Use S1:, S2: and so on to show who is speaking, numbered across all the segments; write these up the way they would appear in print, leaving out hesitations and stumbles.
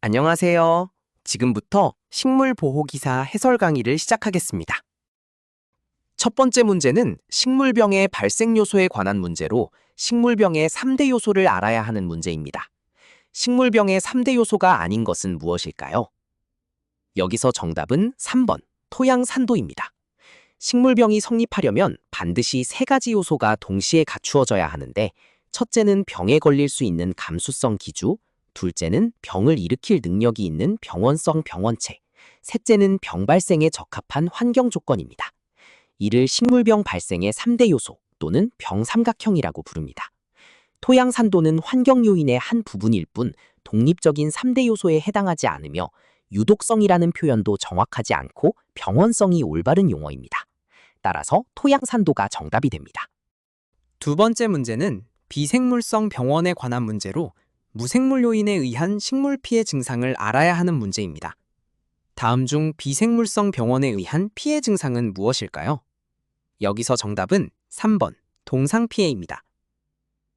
S1: 안녕하세요. 지금부터 식물보호기사 해설 강의를 시작하겠습니다. 첫 번째 문제는 식물병의 발생 요소에 관한 문제로 식물병의 3대 요소를 알아야 하는 문제입니다. 식물병의 3대 요소가 아닌 것은 무엇일까요? 여기서 정답은 3번, 토양산도입니다. 식물병이 성립하려면 반드시 3가지 요소가 동시에 갖추어져야 하는데, 첫째는 병에 걸릴 수 있는 감수성 기주, 둘째는 병을 일으킬 능력이 있는 병원성 병원체, 셋째는 병 발생에 적합한 환경 조건입니다. 이를 식물병 발생의 3대 요소 또는 병삼각형이라고 부릅니다. 토양산도는 환경 요인의 한 부분일 뿐 독립적인 3대 요소에 해당하지 않으며 유독성이라는 표현도 정확하지 않고 병원성이 올바른 용어입니다. 따라서 토양산도가 정답이 됩니다.
S2: 두 번째 문제는 비생물성 병원에 관한 문제로 무생물 요인에 의한 식물 피해 증상을 알아야 하는 문제입니다. 다음 중 비생물성 병원에 의한 피해 증상은 무엇일까요? 여기서 정답은 3번, 동상 피해입니다.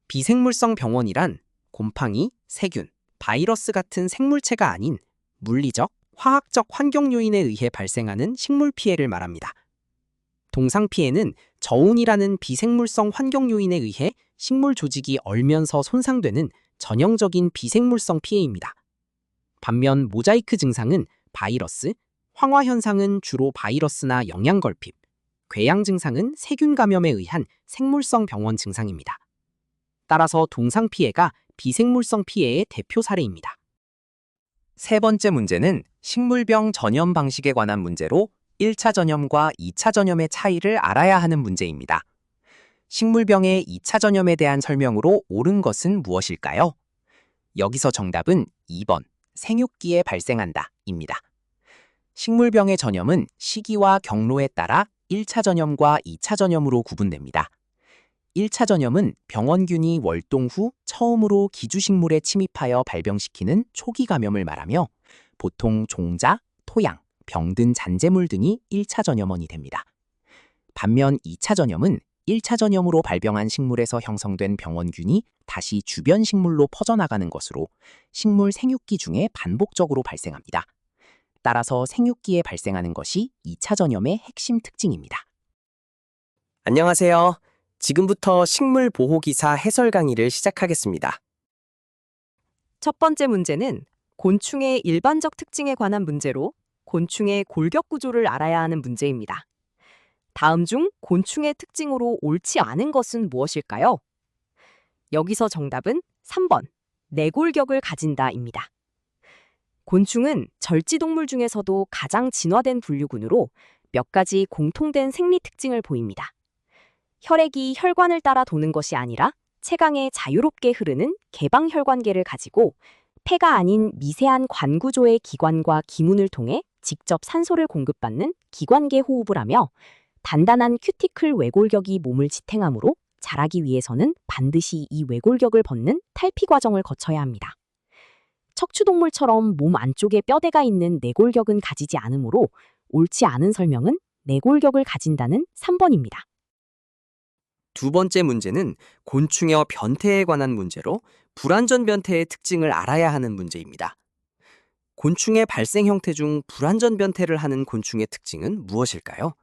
S2: 비생물성 병원이란 곰팡이, 세균, 바이러스 같은 생물체가 아닌 물리적, 화학적 환경 요인에 의해 발생하는 식물 피해를 말합니다. 동상 피해는 저온이라는 비생물성 환경 요인에 의해 식물 조직이 얼면서 손상되는 전형적인 비생물성 피해입니다. 반면 모자이크 증상은 바이러스, 황화 현상은 주로 바이러스나 영양걸핍, 궤양 증상은 세균 감염에 의한 생물성 병원 증상입니다. 따라서 동상 피해가 비생물성 피해의 대표 사례입니다.
S1: 세 번째 문제는 식물병 전염 방식에 관한 문제로 1차 전염과 2차 전염의 차이를 알아야 하는 문제입니다. 식물병의 2차 전염에 대한 설명으로 옳은 것은 무엇일까요? 여기서 정답은 2번, 생육기에 발생한다 입니다. 식물병의 전염은 시기와 경로에 따라 1차 전염과 2차 전염으로 구분됩니다. 1차 전염은 병원균이 월동 후 처음으로 기주식물에 침입하여 발병시키는 초기 감염을 말하며 보통 종자, 토양, 병든 잔재물 등이 1차 전염원이 됩니다. 반면 2차 전염은 1차 전염으로 발병한 식물에서 형성된 병원균이 다시 주변 식물로 퍼져나가는 것으로 식물 생육기 중에 반복적으로 발생합니다. 따라서 생육기에 발생하는 것이 2차 전염의 핵심 특징입니다. 안녕하세요. 지금부터 식물보호기사 해설 강의를 시작하겠습니다.
S3: 첫 번째 문제는 곤충의 일반적 특징에 관한 문제로 곤충의 골격 구조를 알아야 하는 문제입니다. 다음 중 곤충의 특징으로 옳지 않은 것은 무엇일까요? 여기서 정답은 3번, 내골격을 가진다입니다. 곤충은 절지동물 중에서도 가장 진화된 분류군으로 몇 가지 공통된 생리 특징을 보입니다. 혈액이 혈관을 따라 도는 것이 아니라 채강에 자유롭게 흐르는 개방혈관계를 가지고 폐가 아닌 미세한 관구조의 기관과 기문을 통해 직접 산소를 공급받는 기관계 호흡을 하며 단단한 큐티클 외골격이 몸을 지탱하므로 자라기 위해서는 반드시 이 외골격을 벗는 탈피 과정을 거쳐야 합니다. 척추동물처럼 몸 안쪽에 뼈대가 있는 내골격은 가지지 않으므로 옳지 않은 설명은 내골격을 가진다는 3번입니다.
S1: 두 번째 문제는 곤충의 변태에 관한 문제로 불완전 변태의 특징을 알아야 하는 문제입니다. 곤충의 발생 형태 중 불완전 변태를 하는 곤충의 특징은 무엇일까요?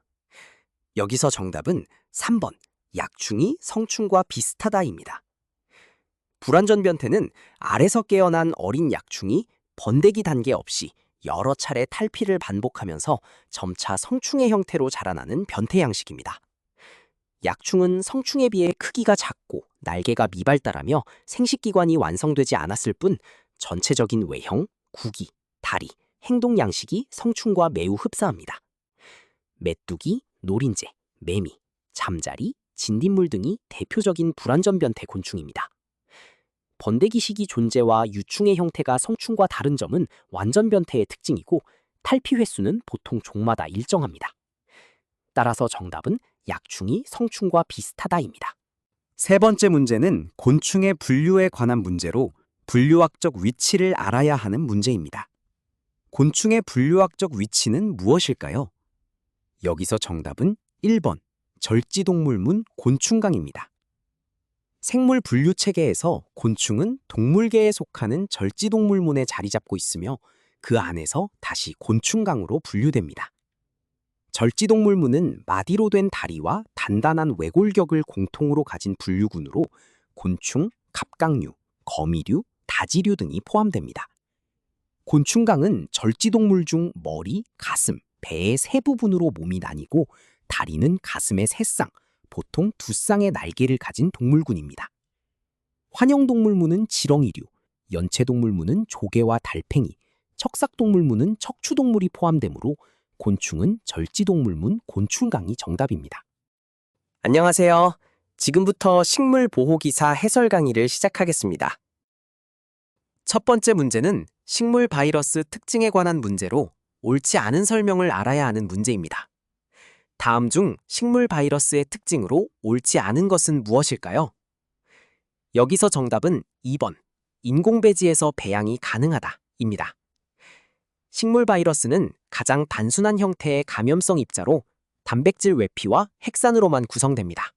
S1: 여기서 정답은 3번, 약충이 성충과 비슷하다입니다. 불완전 변태는 알에서 깨어난 어린 약충이 번데기 단계 없이 여러 차례 탈피를 반복하면서 점차 성충의 형태로 자라나는 변태 양식입니다. 약충은 성충에 비해 크기가 작고 날개가 미발달하며 생식기관이 완성되지 않았을 뿐 전체적인 외형, 구기, 다리, 행동 양식이 성충과 매우 흡사합니다. 메뚜기, 노린재, 매미, 잠자리, 진딧물 등이 대표적인 불완전 변태 곤충입니다. 번데기 시기 존재와 유충의 형태가 성충과 다른 점은 완전 변태의 특징이고 탈피 횟수는 보통 종마다 일정합니다. 따라서 정답은 약충이 성충과 비슷하다입니다.
S2: 세 번째 문제는 곤충의 분류에 관한 문제로 분류학적 위치를 알아야 하는 문제입니다. 곤충의 분류학적 위치는 무엇일까요? 여기서 정답은 1번, 절지동물문 곤충강입니다.
S1: 생물 분류 체계에서 곤충은 동물계에 속하는 절지동물문에 자리 잡고 있으며 그 안에서 다시 곤충강으로 분류됩니다. 절지동물문은 마디로 된 다리와 단단한 외골격을 공통으로 가진 분류군으로 곤충, 갑각류, 거미류, 다지류 등이 포함됩니다. 곤충강은 절지동물 중 머리, 가슴, 배의 세 부분으로 몸이 나뉘고 다리는 가슴의 세 쌍, 보통 두 쌍의 날개를 가진 동물군입니다. 환영동물문은 지렁이류, 연체동물문은 조개와 달팽이, 척삭동물문은 척추동물이 포함되므로 곤충은 절지동물문 곤충강이 정답입니다. 안녕하세요. 지금부터 식물보호기사 해설 강의를 시작하겠습니다. 첫 번째 문제는 식물 바이러스 특징에 관한 문제로 옳지 않은 설명을 알아야 하는 문제입니다. 다음 중 식물 바이러스의 특징으로 옳지 않은 것은 무엇일까요? 여기서 정답은 2번, 인공배지에서 배양이 가능하다입니다. 식물 바이러스는 가장 단순한 형태의 감염성 입자로 단백질 외피와 핵산으로만 구성됩니다.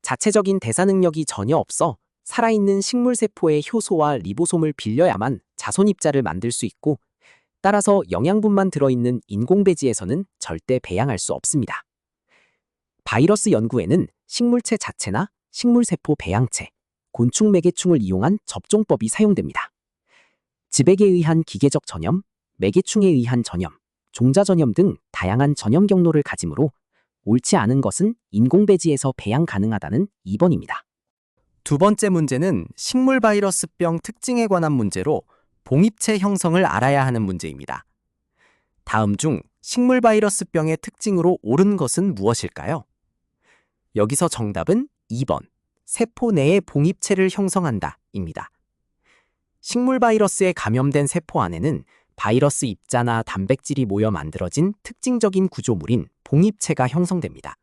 S1: 자체적인 대사 능력이 전혀 없어 살아있는 식물세포의 효소와 리보솜을 빌려야만 자손 입자를 만들 수 있고, 따라서 영양분만 들어있는 인공배지에서는 절대 배양할 수 없습니다. 바이러스 연구에는 식물체 자체나 식물세포 배양체, 곤충 매개충을 이용한 접종법이 사용됩니다. 지백에 의한 기계적 전염, 매개충에 의한 전염, 종자 전염 등 다양한 전염 경로를 가지므로 옳지 않은 것은 인공배지에서 배양 가능하다는 2번입니다. 두 번째 문제는 식물 바이러스병 특징에 관한 문제로 봉입체 형성을 알아야 하는 문제입니다. 다음 중 식물 바이러스병의 특징으로 옳은 것은 무엇일까요? 여기서 정답은 2번, 세포 내에 봉입체를 형성한다입니다. 식물 바이러스에 감염된 세포 안에는 바이러스 입자나 단백질이 모여 만들어진 특징적인 구조물인 봉입체가 형성됩니다.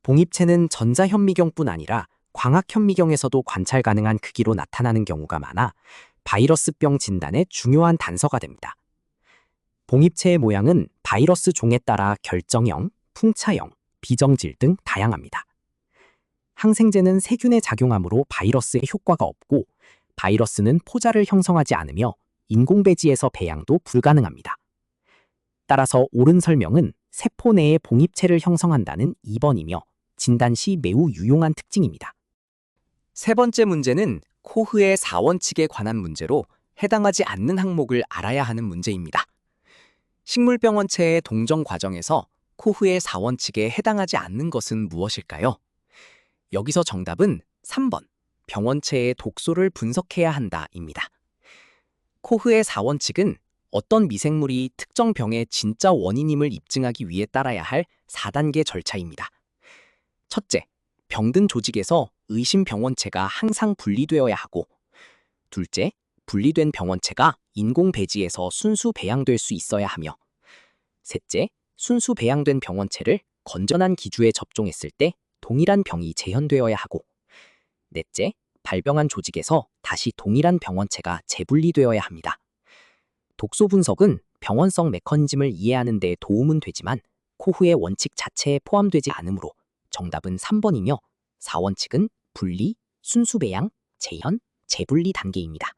S1: 봉입체는 전자현미경뿐 아니라 광학현미경에서도 관찰 가능한 크기로 나타나는 경우가 많아 바이러스병 진단에 중요한 단서가 됩니다. 봉입체의 모양은 바이러스 종에 따라 결정형, 풍차형, 비정질 등 다양합니다. 항생제는 세균에 작용하므로 바이러스에 효과가 없고, 바이러스는 포자를 형성하지 않으며 인공배지에서 배양도 불가능합니다. 따라서 옳은 설명은 세포 내에 봉입체를 형성한다는 2번이며 진단 시 매우 유용한 특징입니다. 세 번째 문제는 코흐의 4원칙에 관한 문제로 해당하지 않는 항목을 알아야 하는 문제입니다. 식물병원체의 동정 과정에서 코흐의 4원칙에 해당하지 않는 것은 무엇일까요? 여기서 정답은 3번, 병원체의 독소를 분석해야 한다입니다. 코흐의 4원칙은 어떤 미생물이 특정 병의 진짜 원인임을 입증하기 위해 따라야 할 4단계 절차입니다. 첫째, 병든 조직에서 의심 병원체가 항상 분리되어야 하고, 둘째, 분리된 병원체가 인공 배지에서 순수 배양될 수 있어야 하며, 셋째, 순수 배양된 병원체를 건전한 기주에 접종했을 때 동일한 병이 재현되어야 하고, 넷째, 발병한 조직에서 다시 동일한 병원체가 재분리되어야 합니다. 독소 분석은 병원성 메커니즘을 이해하는 데 도움은 되지만 코흐의 원칙 자체에 포함되지 않으므로 정답은 3번이며 4원칙은 분리, 순수 배양, 재현, 재분리 단계입니다.